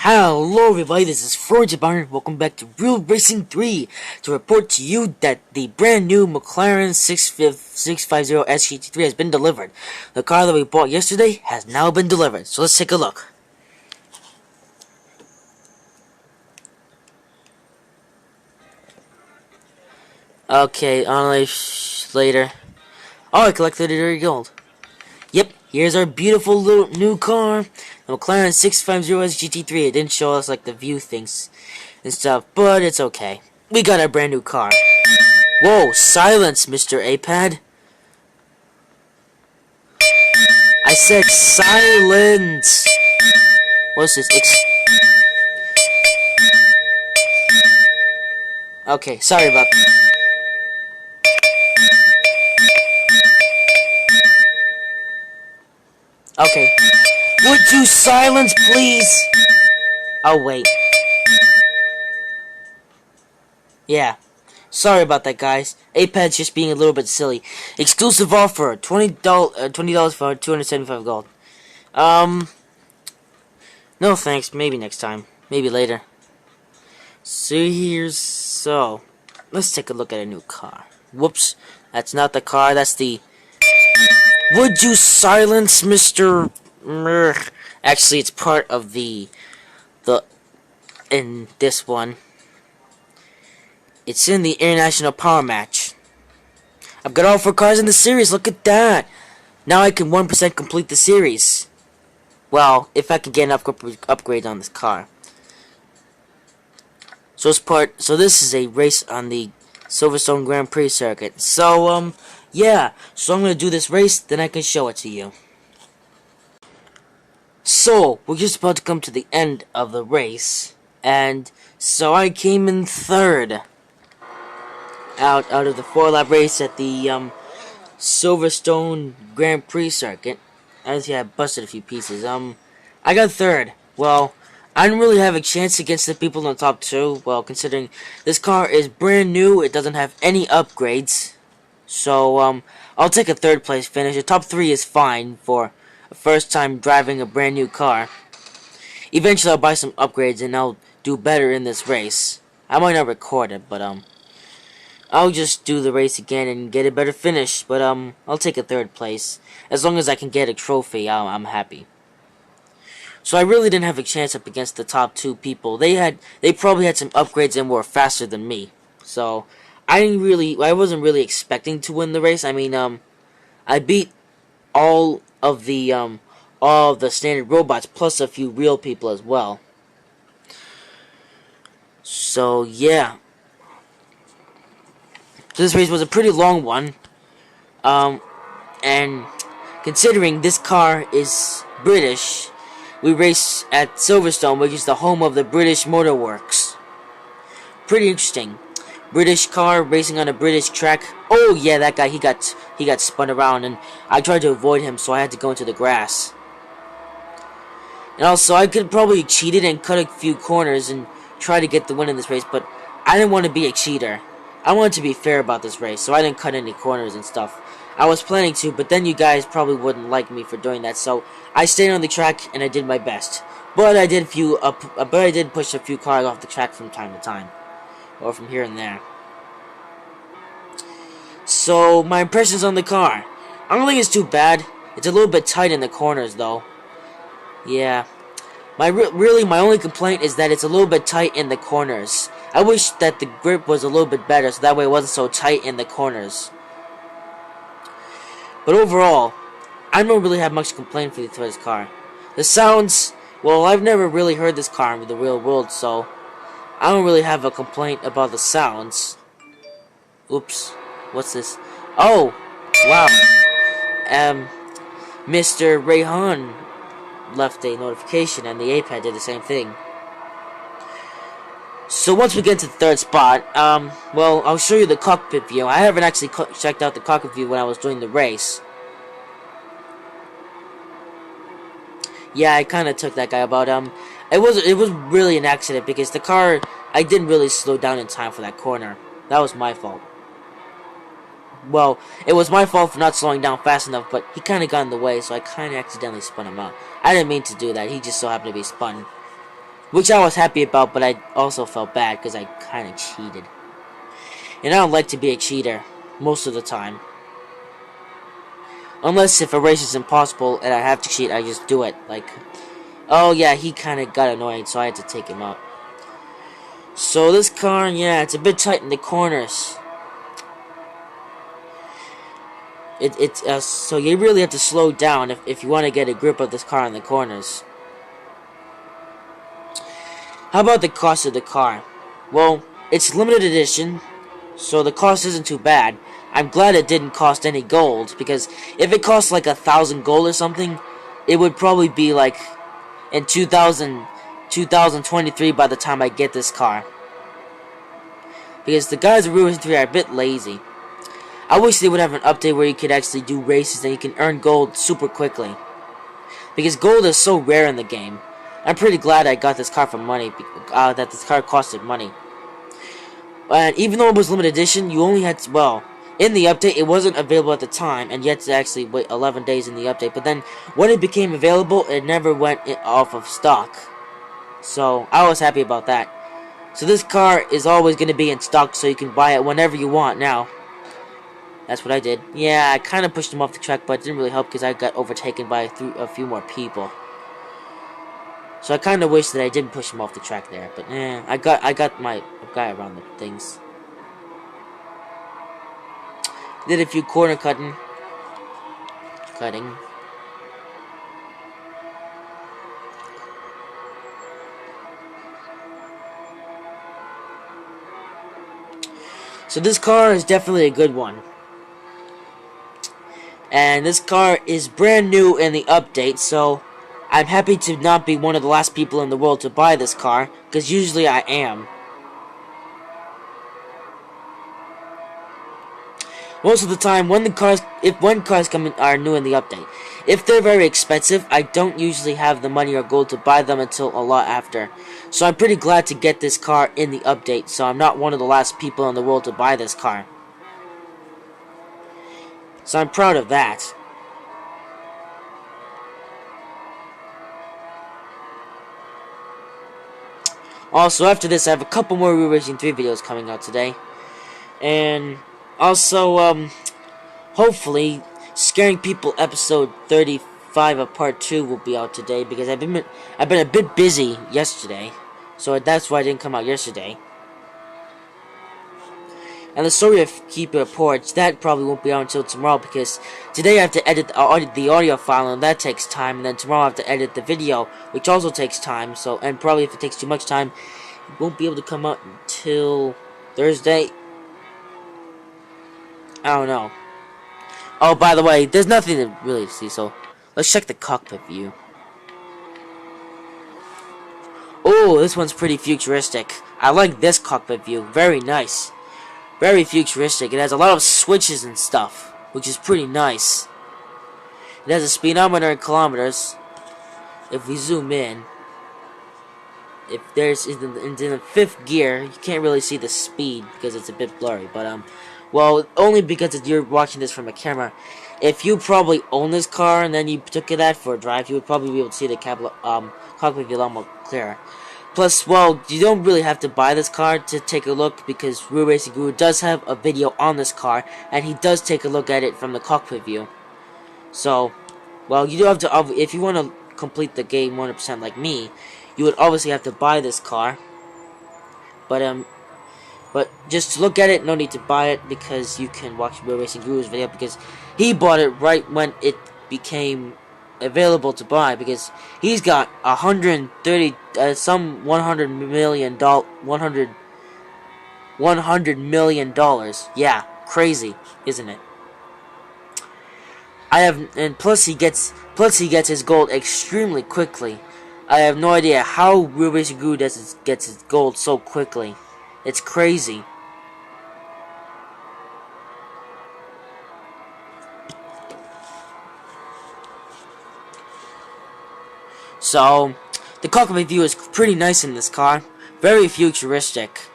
Hello everybody, this is Barn. Welcome back to Real Racing 3 to report to you that the brand new McLaren 650 GT3 has been delivered. The car that we bought yesterday has now been delivered, so let's take a look. Okay, on later. Oh, I collected it already gold. Yep, here's our beautiful little new car, the McLaren 650 GT3. It didn't show us like the view things and stuff, but it's okay. We got a brand new car. Whoa, silence, Mr. A-Pad. I said silence. What's this? Okay, sorry about that. Okay. Would you silence, please? Oh, wait. Yeah. Sorry about that, guys. A-Pad's just being a little bit silly. Exclusive offer. $20 for 275 gold. No thanks. Maybe next time. Maybe later. So, let's take a look at a new car. Whoops. That's not the car. That's the... Would you silence, Mr... Actually, it's part of the... In this one. It's in the International Power Match. I've got all 4 cars in the series. Look at that. Now I can 1% complete the series. Well, if I can get enough upgrades on this car. So this is a race on the Silverstone Grand Prix circuit. So, yeah. So I'm gonna do this race, then I can show it to you. So, we're just about to come to the end of the race. And so I came in 3rd. Out of the 4-lap race at the Silverstone Grand Prix circuit. Actually, I busted a few pieces. I got 3rd. Well, I didn't really have a chance against the people in the top 2. Well, considering this car is brand new, it doesn't have any upgrades. So, I'll take a 3rd place finish. The top 3 is fine for a first time driving a brand new car. Eventually, I'll buy some upgrades and I'll do better in this race. I might not record it, but I'll just do the race again and get a better finish, but I'll take a 3rd place. As long as I can get a trophy, I'm happy. So I really didn't have a chance up against the top 2 people. They probably had some upgrades and were faster than me. So I wasn't really expecting to win the race. I mean, I beat all of the standard robots plus a few real people as well. So yeah. This race was a pretty long one, and considering this car is British, we race at Silverstone, which is the home of the British Motor Works. Pretty interesting. British car racing on a British track. Oh yeah, that guy, he got spun around, and I tried to avoid him, so I had to go into the grass. And also, I could probably cheat it and cut a few corners and try to get the win in this race, but I didn't want to be a cheater. I wanted to be fair about this race, so I didn't cut any corners and stuff. I was planning to, but then you guys probably wouldn't like me for doing that, so I stayed on the track and I did my best. But I did push a few cars off the track from time to time, or from here and there. So my impressions on the car, I don't think it's too bad. It's a little bit tight in the corners, though. Yeah. My only complaint is that it's a little bit tight in the corners. I wish that the grip was a little bit better, so that way it wasn't so tight in the corners. But overall, I don't really have much to complain for this car. The sounds, well, I've never really heard this car in the real world, so I don't really have a complaint about the sounds. Oops, what's this? Oh, wow. Mr. Rayhan left a notification, and the A-Pad did the same thing. So once we get to the 3rd spot, well, I'll show you the cockpit view. I haven't actually checked out the cockpit view when I was doing the race. Yeah, I kind of took that guy about, it was really an accident because the car, I didn't really slow down in time for that corner. That was my fault. Well, it was my fault for not slowing down fast enough, but he kind of got in the way, so I kind of accidentally spun him out. I didn't mean to do that, he just so happened to be spun. which I was happy about, but I also felt bad because I kind of cheated. And I don't like to be a cheater most of the time. Unless if a race is impossible and I have to cheat, I just do it. Like, oh yeah, he kind of got annoyed, so I had to take him out. So this car, yeah, it's a bit tight in the corners. So you really have to slow down if you want to get a grip of this car in the corners. How about the cost of the car? Well, it's limited edition, so the cost isn't too bad. I'm glad it didn't cost any gold, because if it cost like 1,000 gold or something, it would probably be like in 2023 by the time I get this car. Because the guys at GT3 are a bit lazy. I wish they would have an update where you could actually do races and you can earn gold super quickly. Because gold is so rare in the game. I'm pretty glad I got this car for money, that this car costed money. And even though it was limited edition, you only had to, well, in the update, it wasn't available at the time, and you had to actually wait 11 days in the update. But then, when it became available, it never went off of stock. So, I was happy about that. So this car is always going to be in stock, so you can buy it whenever you want now. That's what I did. Yeah, I kind of pushed him off the track, but it didn't really help because I got overtaken by a few more people. So I kind of wish that I didn't push him off the track there, but I got my guy around the things. Did a few corner cutting. So this car is definitely a good one. And this car is brand new in the update, so I'm happy to not be one of the last people in the world to buy this car, because usually I am. Most of the time, when cars are new in the update, if they're very expensive, I don't usually have the money or gold to buy them until a lot after. So I'm pretty glad to get this car in the update, so I'm not one of the last people in the world to buy this car. So I'm proud of that. Also, after this, I have a couple more Real Racing 3 videos coming out today. And also, hopefully, Scaring People episode 35 of part 2 will be out today, because I've been a bit busy yesterday. So that's why I didn't come out yesterday. And the story of Keeper Porch, that probably won't be out until tomorrow, because today I have to edit the audio file, and that takes time, and then tomorrow I have to edit the video, which also takes time, so, and probably if it takes too much time, it won't be able to come out until Thursday. I don't know. Oh, by the way, there's nothing to really see, so let's check the cockpit view. Oh, this one's pretty futuristic. I like this cockpit view, very nice. Very futuristic. It has a lot of switches and stuff, which is pretty nice. It has a speedometer in kilometers. If we zoom in, if there's in the 5th gear, you can't really see the speed because it's a bit blurry. But well, only because you're watching this from a camera. If you probably own this car and then you took it out for a drive, you would probably be able to see the cockpit view a lot more clearer. Plus, well, you don't really have to buy this car to take a look, because Real Racing Guru does have a video on this car, and he does take a look at it from the cockpit view. So, well, you do have to, if you want to complete the game 100% like me, you would obviously have to buy this car. But just to look at it, no need to buy it, because you can watch Real Racing Guru's video, because he bought it right when it became available to buy, because he's got $100 million. Yeah, crazy, isn't it? Plus he gets his gold extremely quickly. I have no idea how Real Racing Guru gets his gold so quickly. It's crazy. So, the cockpit view is pretty nice in this car. Very futuristic.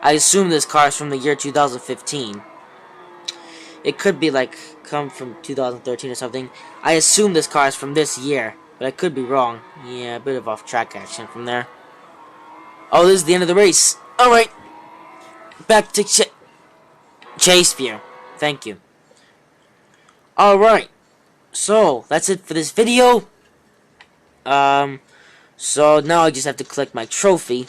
I assume this car is from the year 2015. It could be like come from 2013 or something. I assume this car is from this year. but I could be wrong. Yeah, a bit of off-track action from there. Oh, this is the end of the race. Alright, back to chase view. Thank you. Alright, so that's it for this video. So now I just have to collect my trophy.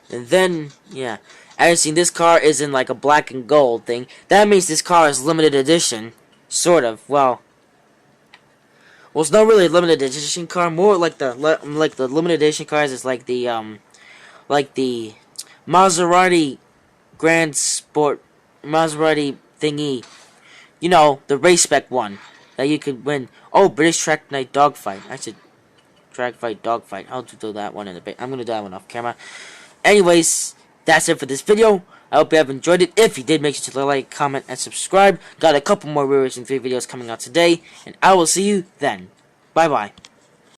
And then, yeah. As you seen, this car is in like a black and gold thing. That means this car is limited edition. Sort of. Well, it's not really a limited edition car. More like the limited edition cars is like the Maserati Grand Sport Maserati thingy. You know, the race spec one that you could win. Oh, British Track Night Dogfight. I should track fight dogfight. I'll do that one in a bit. I'm gonna do that one off camera. Anyways, that's it for this video. I hope you have enjoyed it. If you did, make sure to like, comment, and subscribe. Got a couple more Rear Racing 3 videos coming out today, and I will see you then. Bye bye.